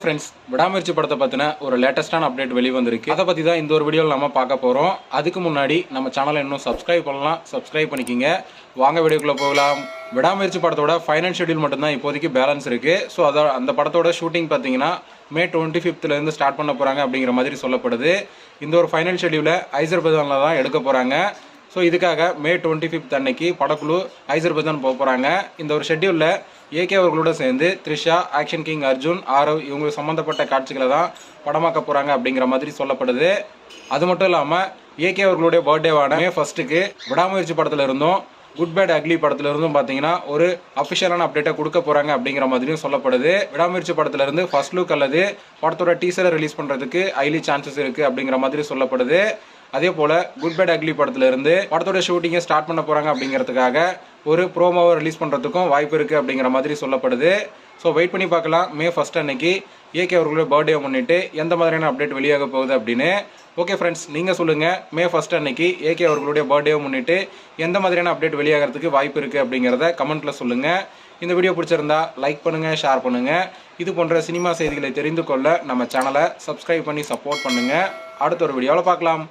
Friends, விடாமுயற்சி படத்தை பற்றின ஒரு லேட்டஸ்டான அப்டேட் வெளிவந்திருக்கு. அதை பற்றி தான் இந்த ஒரு வீடியோவில் நம்ம பார்க்க போகிறோம். அதுக்கு முன்னாடி நம்ம சேனலை இன்னும் சப்ஸ்கிரைப் பண்ணலாம், சப்ஸ்கிரைப் பண்ணிக்கிங்க. வாங்க வீடியோக்குள்ளே போகலாம். விடாமுயற்சி படத்தோட ஃபைனல் ஷெட்யூல் மட்டும்தான் இப்போதைக்கு பேலன்ஸ் இருக்குது. ஸோ அந்த படத்தோட ஷூட்டிங் பார்த்தீங்கன்னா May 25th ஸ்டார்ட் பண்ண போகிறாங்க அப்படிங்கிற மாதிரி சொல்லப்படுது. இந்த ஒரு ஃபைனல் ஷெட்யூலை ஐசர்பைஜானில் தான் எடுக்க போகிறாங்க. ஸோ இதுக்காக May 25th அன்னைக்கு படக்குழு ஐசர்பைஜான் போக போகிறாங்க. இந்த ஒரு ஷெட்யூலில் ஏகே அவர்களோட சேர்ந்து த்ரிஷா, ஆக்ஷன் கிங் அர்ஜுன், ஆரவ் இவங்க சம்மந்தப்பட்ட காட்சிகளை தான் படமாக்க போகிறாங்க அப்படிங்கிற மாதிரி சொல்லப்படுது. அது மட்டும் இல்லாமல் ஏகே அவர்களுடைய பர்த்டேவான May 1 விடாமுயற்சி படத்தில் இருந்தும் குட் பேட் அக்லி படத்துல இருந்தும் பார்த்தீங்கன்னா ஒரு அஃபிஷியலான அப்டேட்டை கொடுக்க போகிறாங்க அப்படிங்கிற மாதிரியும் சொல்லப்படுது. விடாமுயற்சி படத்துலேருந்து ஃபர்ஸ்ட் லுக் அல்லது படத்தோட டீசரை ரிலீஸ் பண்ணுறதுக்கு ஹைலி சான்சஸ் இருக்குது அப்படிங்கிற மாதிரி சொல்லப்படுது. அதே போல் குட் பேட் அக்லி படத்துலேருந்து படத்தோட ஷூட்டிங்கை ஸ்டார்ட் பண்ண போகிறாங்க அப்படிங்கிறதுக்காக ஒரு ப்ரோமோவை ரிலீஸ் பண்ணுறதுக்கும் வாய்ப்பு இருக்குது அப்படிங்கிற மாதிரி சொல்லப்படுது. ஸோ வெயிட் பண்ணி பார்க்கலாம் May 1 அன்னைக்கு ஏகே அவர்களுடைய பர்த்டே முன்னிட்டு எந்த மாதிரியான அப்டேட் வெளியாக போகுது அப்படின்னு. ஓகே ஃப்ரெண்ட்ஸ், நீங்கள் சொல்லுங்கள், May 1 அன்னைக்கு ஏகே அவர்களுடைய பர்த்டே முன்னிட்டு எந்த மாதிரியான அப்டேட் வெளியாகிறதுக்கு வாய்ப்பு இருக்குது அப்படிங்கிறத கமெண்ட்டில் சொல்லுங்கள். இந்த வீடியோ பிடிச்சிருந்தா லைக் பண்ணுங்கள், ஷேர் பண்ணுங்கள். இது போன்ற சினிமா செய்திகளை தெரிந்து கொள்ள நம்ம சேனலை சப்ஸ்கிரைப் பண்ணி சப்போர்ட் பண்ணுங்கள். அடுத்த ஒரு வீடியோவில் பார்க்கலாம்.